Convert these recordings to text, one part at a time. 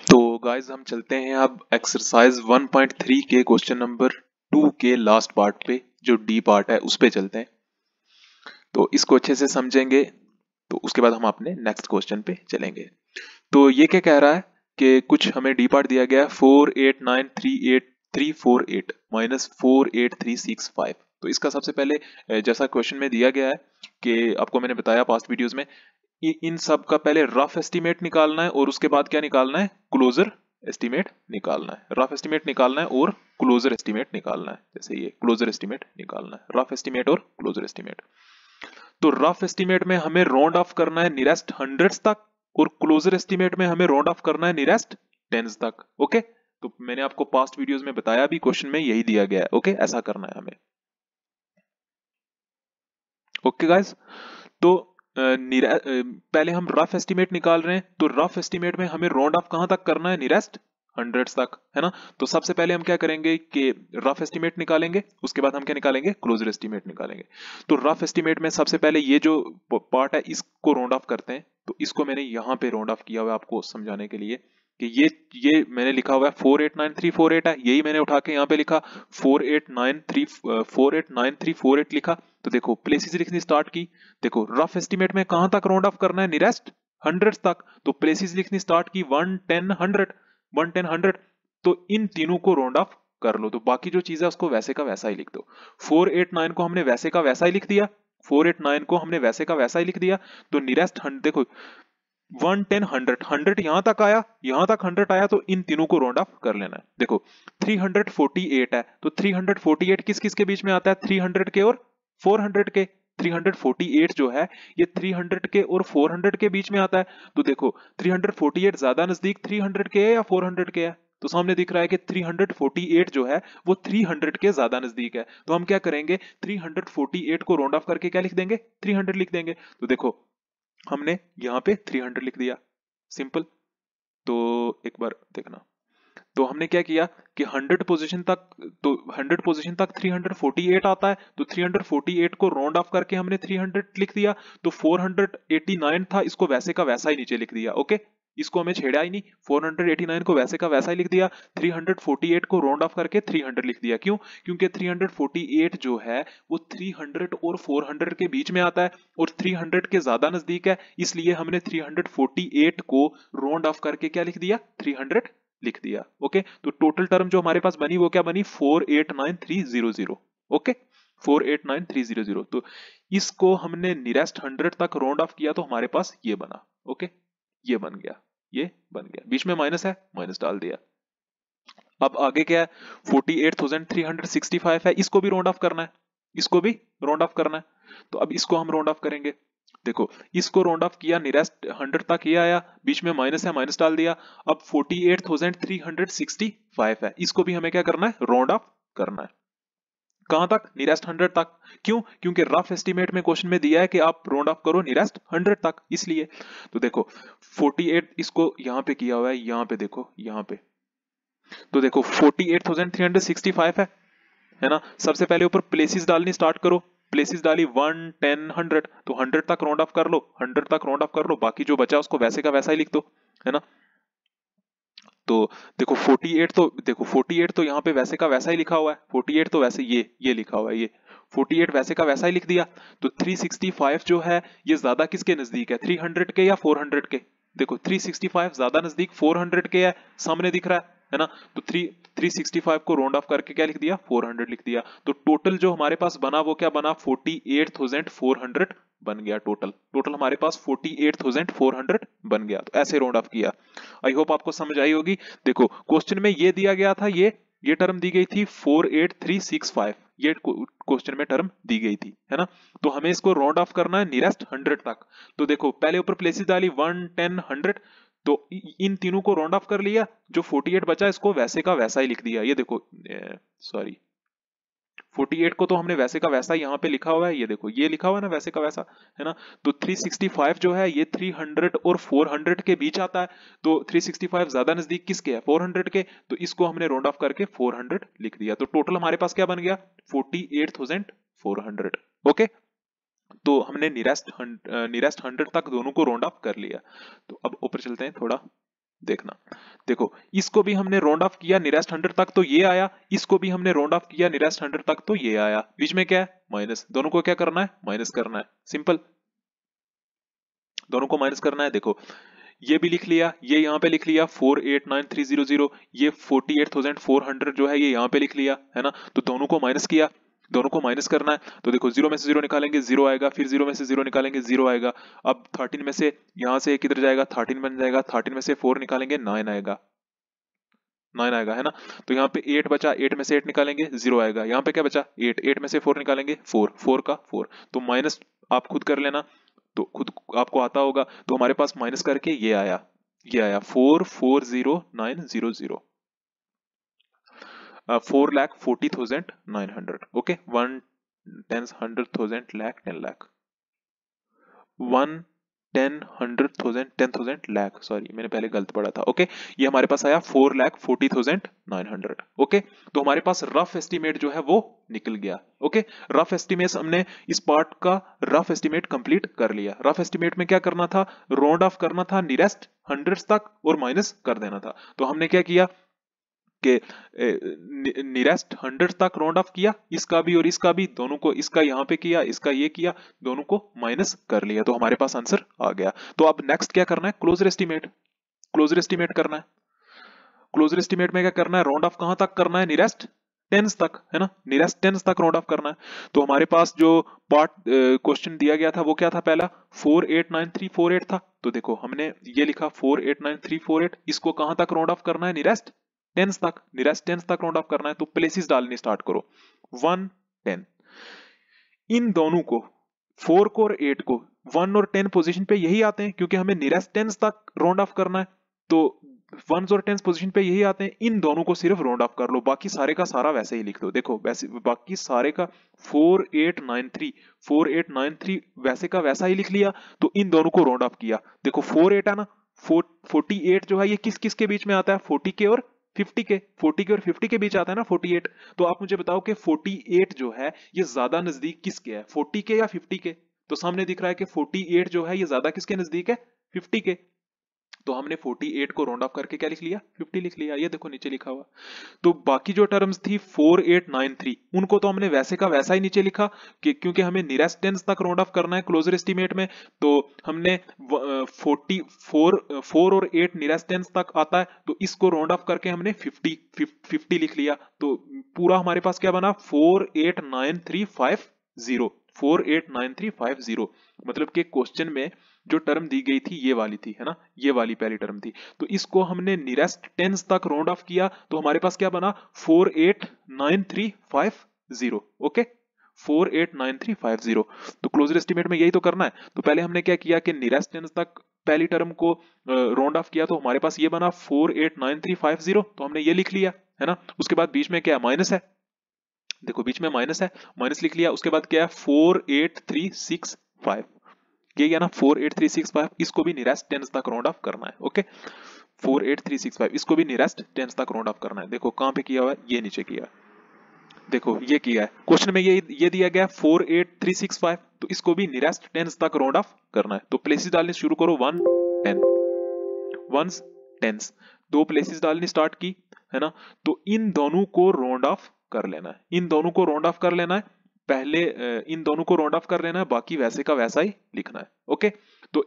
तो गाइस हम चलते हैं अब एक्सरसाइज 1.3 के क्वेश्चन नंबर 2 के लास्ट पार्ट पे, जो डी पार्ट है उस पे चलते हैं। तो इसको अच्छे से समझेंगे तो उसके बाद हम अपने नेक्स्ट क्वेश्चन पे चलेंगे। तो ये क्या कह रहा है कि कुछ हमें डी पार्ट दिया गया है 48938 माइनस 48365। तो इसका सबसे पहले जैसा क्वेश्चन में दिया गया है कि आपको मैंने बताया पास्ट वीडियोस में, इन सब का पहले रफ एस्टिमेट निकालना है और उसके बाद क्या निकालना है, क्लोजर एस्टिमेट निकालना है। रफ एस्टिमेट निकालना है और क्लोजर एस्टिमेट निकालना है। जैसे ये क्लोजर एस्टिमेट निकालना है, रफ एस्टिमेट और क्लोजर एस्टिमेट। तो रफ एस्टिमेट में हमें राउंड ऑफ करना है नियरेस्ट हंड्रेड्स तक और क्लोजर एस्टिमेट में हमें राउंड ऑफ करना है नियरेस्ट टेंस तक। ओके, तो मैंने आपको पास्ट वीडियोस में बताया भी, क्वेश्चन में यही दिया गया है। ओके, ऐसा करना है हमें। ओके गाइस, तो पहले हम रफ एस्टिमेट निकाल रहे हैं। तो रफ एस्टिमेट में हमें राउंड ऑफ कहां तक करना है, नियरेस्ट हंड्रेड्स तक, है ना। तो सबसे पहले हम क्या करेंगे कि रफ एस्टिमेट निकालेंगे, उसके बाद हम क्या निकालेंगे, क्लोजर एस्टिमेट निकालेंगे। तो रफ एस्टिमेट में सबसे पहले ये जो पार्ट है इसको राउंड ऑफ करते हैं। तो इसको मैंने यहाँ पे राउंड ऑफ किया हुआ है आपको समझाने के लिए कि ये मैंने लिखा हुआ है 489348 है, यही मैंने उठा के यहाँ पे लिखा 489348 लिखा। तो देखो प्लेसेस लिखनी स्टार्ट की। देखो रफ एस्टिमेट में कहां तक राउंड ऑफ करना है, नियरेस्ट हंड्रेड्स तक। तो प्लेसेस लिखनी स्टार्ट की 1 10 100 1 10 100। तो इन तीनों को राउंड ऑफ कर लो, तो बाकी जो चीज है उसको वैसे का वैसा ही लिख दो। 489 को हमने वैसे का वैसा ही लिख दिया, 489 को हमने वैसे का वैसा ही लिख दिया। तो नियरेस्ट देखो 1 10 100 100 यहां तक आया, यहां तक 100 आया, तो इन तीनों को राउंड ऑफ कर लेना है। देखो 348 है, तो 348 किस किस के बीच में आता है, 300 के और 400 के। 348 जो है ये 300 के और 400 के बीच में आता है। तो देखो 348 ज्यादा नजदीक 300 के है या 400 के है, तो सामने दिख रहा है कि 348 जो है वो 300 के ज्यादा नजदीक है। तो हम क्या करेंगे, 348 को राउंड ऑफ करके क्या लिख देंगे, 300 लिख देंगे। तो देखो हमने यहाँ पे 300 लिख दिया, सिंपल। तो एक बार देखना, तो हमने क्या किया कि 100 पोजीशन तक, तो 100 पोजीशन तक 348 आता है। तो 348 को राउंड ऑफ करके हमने 300 लिख दिया। तो 489 था, इसको वैसे का वैसा ही नीचे लिख दिया। ओके, इसको हमें छेड़ा ही नहीं, 489 को वैसे का वैसा ही लिख दिया। 348 को राउंड ऑफ करके 300 लिख दिया। क्यों, क्योंकि 348 जो है वो 300 और 400 के बीच में आता है और 300 के ज्यादा नजदीक है, इसलिए हमने 348 को राउंड ऑफ करके क्या लिख दिया, 300 लिख दिया। ओके, तो टोटल टर्म जो हमारे पास बनी वो क्या बनी, 489300। ओके, 489300। तो इसको हमने नियरेस्ट 100 तक राउंड ऑफ किया तो हमारे पास ये बना। ओके, ये बन गया, ये बन गया। बीच में माइनस है, माइनस डाल दिया। अब आगे क्या है, 48,365 है, इसको भी राउंड ऑफ करना है, इसको भी राउंड ऑफ करना है। तो अब इसको हम राउंड ऑफ करेंगे। देखो इसको राउंड ऑफ किया, नियरेस्ट 100 तक ये आया, बीच में माइनस है, माइनस डाल दिया। अब 48,365 है, इसको भी हमें क्या करना है, राउंड ऑफ करना है। कहां तक, नियरेस्ट 100 तक। क्यों, क्योंकि रफ एस्टिमेट में क्वेश्चन में दिया है कि आप राउंड ऑफ करो नियरेस्ट 100 तक, इसलिए। तो देखो 48 इसको यहां पे किया हुआ है, यहां पे देखो, यहां पे तो देखो 48,365 है ना। सबसे पहले ऊपर प्लेसेस डालनी स्टार्ट करो, प्लेसेस डाली 1 10 100, तो 100 तक राउंड ऑफ कर लो, 100 तक राउंड ऑफ कर लो, बाकी जो बचा उसको वैसे का वैसा ही लिख दो, है ना। तो देखो 48 तो देखो 48 तो यहाँ पे वैसे का वैसा ही लिखा हुआ है, 48 तो वैसे ये लिखा हुआ है, ये 48 वैसे का वैसा ही लिख दिया। तो 365 जो है ये ज्यादा किसके नजदीक है, 300 के या 400 के। देखो 365 ज्यादा नजदीक 400 के है, सामने दिख रहा है ना। तो 365 को राउंड ऑफ करके क्या लिख दिया, 400 लिख दिया। तो टोटल जो हमारे पास बना वो क्या बना, 48,400 बन गया। टोटल हमारे पास 48,400 बन गया। तो ऐसे राउंड ऑफ किया। आई होप आपको समझ आई होगी। देखो क्वेश्चन में ये दिया गया था, ये टर्म दी गई थी 48365, ये क्वेश्चन में टर्म दी गई थी, है ना। तो हमें इसको राउंड ऑफ करना है नियरेस्ट 100 तक। तो देखो पहले ऊपर प्लेसेस डाली 1 10 100, तो इन तीनों को राउंड ऑफ कर लिया, जो 48 बचा इसको वैसे का वैसा ही लिख दिया। ये देखो सॉरी 48 को तो हमने वैसे का वैसा यहाँ पे लिखा हुआ है, ये देखो ये लिखा हुआ है ना वैसे का वैसा, है ना। तो 365 जो है ये 300 और 400 के बीच आता है। तो 365 ज्यादा नजदीक किसके है, 400 के। तो इसको हमने राउंड ऑफ करके 400 लिख दिया। तो टोटल हमारे पास क्या बन गया, 48,400। ओके, तो हमने नियरेस्ट 100 तक दोनों को राउंड ऑफ कर लिया। तो अब ऊपर चलते हैं थोड़ा। देखना, देखो इसको भी हमने राउंड ऑफ किया नियरेस्ट 100 तक तो ये आया, इसको भी हमने राउंड ऑफ किया नियरेस्ट 100 तक तो ये आया, बीच में क्या है माइनस, दोनों को क्या करना है माइनस करना है, सिंपल, दोनों को माइनस करना है। देखो ये भी लिख लिया, ये यहाँ पे लिख लिया 489300, ये 48,400 जो है ये यहाँ पे लिख लिया है ना, तो दोनों को माइनस किया, दोनों को माइनस करना है, तो देखो जीरो में से जीरो निकालेंगे जीरो आएगा, फिर जीरो में से जीरो निकालेंगे जीरो आएगा, अब 13 में से यहाँ से किधर जाएगा 13 बन जाएगा, 13 में से 4 निकालेंगे 9 आएगा, 9 आएगा है ना, तो यहाँ पे 8 बचा, 8 में से 8 निकालेंगे 0 आएगा, यहाँ पे क्या बचा 8, 8 में से 4 निकालेंगे 4, 4 का 4, तो माइनस आप खुद कर लेना, तो खुद आपको आता होगा, तो हमारे पास माइनस करके ये आया 4,40,900, 4,40,900, ओके, 1 10 100,000 लाख 10 लाख 1 10 100,000 10,000 लाख, सॉरी मैंने पहले गलत पढ़ा था, ओके, ये हमारे पास आया 4,40,900, ओके, तो हमारे पास रफ एस्टिमेट जो है वो निकल गया, ओके, रफ एस्टिमेट हमने इस पार्ट का रफ एस्टिमेट कंप्लीट कर लिया। रफ एस्टिमेट में क्या करना था, राउंड ऑफ करना था नियरेस्ट हंड्रेड्स तक और माइनस कर देना था, तो हमने क्या किया कि नियरेस्ट 100 तक राउंड ऑफ किया, इसका भी और इसका भी, दोनों को, इसका यहाँ पे किया, इसका ये किया, दोनों को माइनस कर लिया, तो हमारे पास आंसर आ गया। तो अब नेक्स्ट क्या करना है, क्लोजर एस्टिमेट, क्लोजर एस्टिमेट करना है। क्लोजर एस्टिमेट में क्या करना है, राउंड ऑफ कहां तक करना है, नियरेस्ट टेंस तक, है ना, नियरेस्ट टेंस तक राउंड ऑफ करना है। तो हमारे पास जो पार्ट क्वेश्चन दिया गया था वो क्या था, पहला 489348 था, तो देखो हमने ये लिखा 489348, इसको कहां तक राउंड ऑफ करना है, नियरेस्ट टेंस तक, नियरेस्ट टेंस तक राउंड ऑफ करना है, तो प्लेसेस डालनी स्टार्ट करो 1 10, इन दोनों को 4 को और 8 को 1 और 10 पोजीशन पे यही आते हैं, क्योंकि हमें नियरेस्ट टेंस तक राउंड ऑफ करना है, तो 1 और 10 पोजीशन पे यही आते हैं, इन दोनों को सिर्फ राउंड ऑफ कर लो, बाकी सारे का सारा वैसे ही लिख दो। देखो वैसे बाकी सारे का 4893 वैसे का वैसा ही लिख लिया, तो इन दोनों को राउंड ऑफ किया, देखो 48 है ना, 48 जो है ये किस किस के बीच में आता है, 40 के और 50 के, 40 के और 50 के बीच आता है ना 48, तो आप मुझे बताओ कि 48 जो है ये ज्यादा नजदीक किसके है, 40 के या 50 के, तो सामने दिख रहा है कि 48 जो है ये ज्यादा किसके नजदीक है, 50 के, तो हमने 48 को राउंड ऑफ करके क्या लिख लिया, 50 लिख लिया, ये देखो नीचे लिखा हुआ। तो बाकी जो टर्म्स थी 4893 उनको तो हमने वैसे का वैसा ही नीचे लिखा, कि क्योंकि हमें नियरेस्ट टेंस तक राउंड ऑफ करना है क्लोजर एस्टीमेट में, तो हमने 4 और 8 नियरेस्ट टेंस तक आता है, तो इसको राउंड ऑफ करके हमने 50 लिख लिया, तो पूरा हमारे पास क्या बना 489350, 489350, मतलब कि क्वेश्चन में जो टर्म दी गई थी ये वाली थी, है ना, ये वाली पहली टर्म थी, तो इसको हमने नियरेस्ट टेंस तक राउंड ऑफ किया, तो हमारे पास क्या बना 489350, ओके, 489350, तो क्लोजर एस्टीमेट में यही तो करना है। तो पहले हमने क्या किया कि नियरेस्ट टेंस तक पहली टर्म को राउंड ऑफ किया, तो हमारे पास ये बना 489350, तो हमने ये लिख लिया, है ना, उसके बाद बीच में क्या है माइनस है, देखो बीच में माइनस है, माइनस लिख लिया, उसके बाद क्या है 48365, ये क्या ना 48365, इसको भी नियरेस्ट टेंस तक राउंड ऑफ करना है, ओके, 48365 इसको भी नियरेस्ट टेंस तक राउंड ऑफ करना है। देखो कहां पे किया हुआ है, ये नीचे किया, देखो ये किया है क्वेश्चन में, ये दिया गया 48365, तो इसको भी नियरेस्ट टेंस तक राउंड ऑफ करना है, तो प्लेसेस डालने शुरू करो 1 10 1 10, दो प्लेसेस डालनी स्टार्ट की, है ना, तो इन दोनों को राउंड ऑफ कर लेना है, इन दोनों को राउंड ऑफ कर लेना है, पहले इन दोनों को राउंड ऑफ कर लेना है, बाकी वैसे का वैसा ही लिखना है, ओके, तो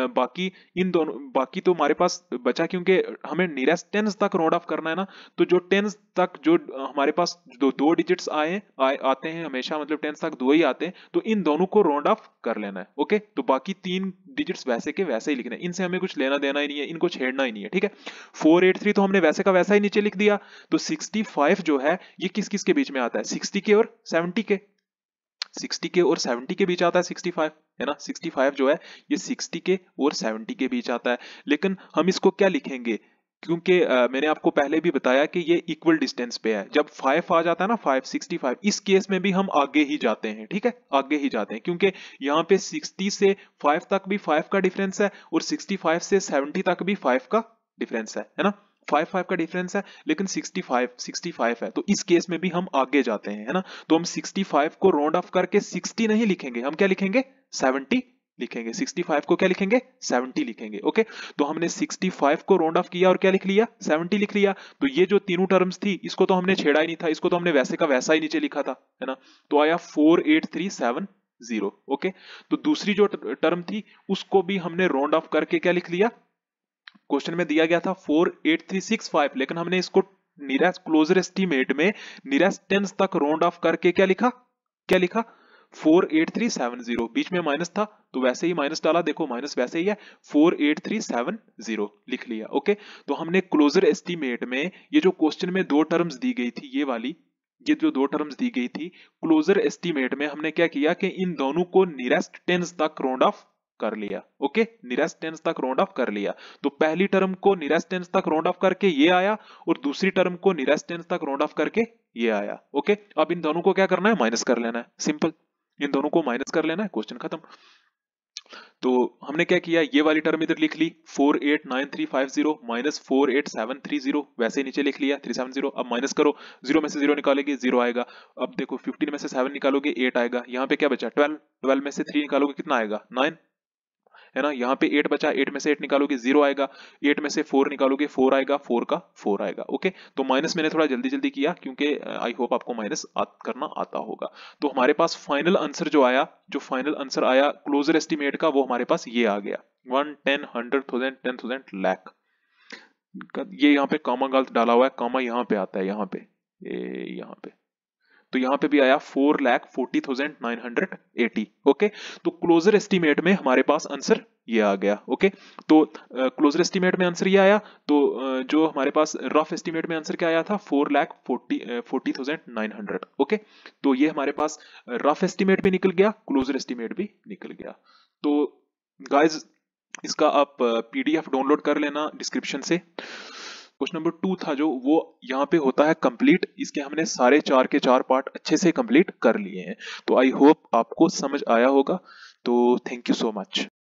बाकी इन दोनों, बाकी तो हमारे पास बचा, क्योंकि हमें नियरेस्ट टेंस तक राउंड ऑफ करना है ना, तो जो टेंस तक जो हमारे पास दो डिजिट्स आते हैं हमेशा, मतलब टेंस तक दो ही आते हैं, तो इन दोनों को राउंड ऑफ कर लेना है, ओके, तो बाकी 3 डिजिट्स वैसे के वैसे ही लिखने हैं, इनसे हमें कुछ लेना देना ही नहीं है, इनको छेड़ना ही नहीं है, ठीक है। 483 तो हमने वैसे का वैसा ही नीचे लिख दिया, तो 65 जो है ये किस किस के बीच में आता है, 60 के और 70 के, 60 के और 70 के बीच आता है 65, है ना, 65 जो है ये 60 के और 70 के बीच आता है, लेकिन हम इसको क्या लिखेंगे, क्योंकि मैंने आपको पहले भी बताया कि ये इक्वल डिस्टेंस पे है, जब 5 आ जाता है ना 565, इस केस में भी हम आगे ही जाते हैं, ठीक है, आगे ही जाते हैं, क्योंकि यहाँ पे 60 से 5 तक भी 5 का डिफरेंस है, और 65 से 70 तक भी 5 का डिफरेंस है ना, 5 का डिफरेंस है, लेकिन 65 है, तो इस केस में भी हम आगे जाते हैं, है ना, तो हम 65 को राउंड ऑफ करके 60 नहीं लिखेंगे, हम क्या लिखेंगे 70 लिखेंगे, 65 को क्या लिखेंगे, 70 लिखेंगे। ओके, तो हमने 65 को राउंड ऑफ किया और क्या लिख लिया, 70 लिख लिया। तो ये जो तीनों टर्म्स थी इसको तो हमने छेड़ा ही नहीं था, इसको तो हमने वैसे का वैसा ही नीचे लिखा था, है ना। तो आया 48370। ओके, तो दूसरी जो टर्म थी उसको भी हमने राउंड ऑफ करके क्या लिख लिया, क्वेश्चन में दिया गया था 48365, लेकिन हमने इसको नियरेस्ट क्लोजर एस्टीमेट में नियरेस्ट टेंस तक राउंड ऑफ करके क्या लिखा, क्या लिखा, 48370। बीच में माइनस था तो वैसे ही माइनस डाला, देखो माइनस वैसे ही है, 48370 लिख लिया। ओके, तो हमने क्लोजर एस्टीमेट में ये जो क्वेश्चन में दो टर्म्स दी गई थी, ये वाली, ये जो दो टर्म्स दी गई थी क्लोजर एस्टीमेट में, हमने क्या किया कि इन दोनों को नियरेस्ट टेंस तक राउंड ऑफ कर लिया। ओके, नियरेस्ट टेंस तक राउंड ऑफ कर लिया। तो पहली टर्म को नियरेस्ट टेंस तक राउंड ऑफ करके ये आया, और दूसरी टर्म को नियरेस्ट टेंस तक राउंड ऑफ करके ये आया। ओके, अब इन दोनों को क्या करना है, माइनस कर लेना है, सिंपल, इन दोनों को माइनस कर लेना है, क्वेश्चन खत्म। तो हमने क्या किया, ये वाली टर्म इधर लिख ली 489350 माइनस 48730, वैसे ही नीचे लिख लिया 370। अब माइनस करो, 0 में से 0 निकालोगे 0 आएगा। अब देखो 15 में से 7 निकालोगे 8 आएगा। यहाँ पे क्या बचा 12, 12 में से 3 निकालोगे कितना आएगा 9, है ना। यहाँ पे 8 बचा, 8 में से 8 निकालोगे 0 आएगा, 8 में से 4 निकालोगे 4 आएगा, 4 का 4 आएगा। ओके, तो माइनस मैंने थोड़ा जल्दी जल्दी किया क्योंकि आई होप आपको माइनस करना आता होगा। तो हमारे पास फाइनल आंसर जो आया, जो फाइनल आंसर आया क्लोजर एस्टिमेट का, वो हमारे पास ये आ गया 1, 10, 100,000, 10,000, लाख। ये यहाँ पे कामा गलत डाला हुआ है, कामा यहाँ पे आता है, यहाँ पे, यहाँ पे, तो यहां पे भी आया 4,40,980। ओके, तो क्लोजर एस्टीमेट में हमारे पास आंसर ये आ गया। ओके, तो क्लोजर एस्टीमेट में आंसर ये आया। तो जो हमारे पास रफ एस्टीमेट में आंसर क्या आया था, 4,40,900। ओके, तो ये हमारे पास रफ एस्टीमेट भी निकल गया, क्लोजर एस्टीमेट भी निकल गया। तो गाइज इसका आप पीडीएफ डाउनलोड कर लेना डिस्क्रिप्शन से। क्वेश्चन नंबर 2 था जो, वो यहाँ पे होता है कंप्लीट, इसके हमने सारे 4 के 4 पार्ट अच्छे से कंप्लीट कर लिए हैं। तो आई होप आपको समझ आया होगा। तो थैंक यू सो मच।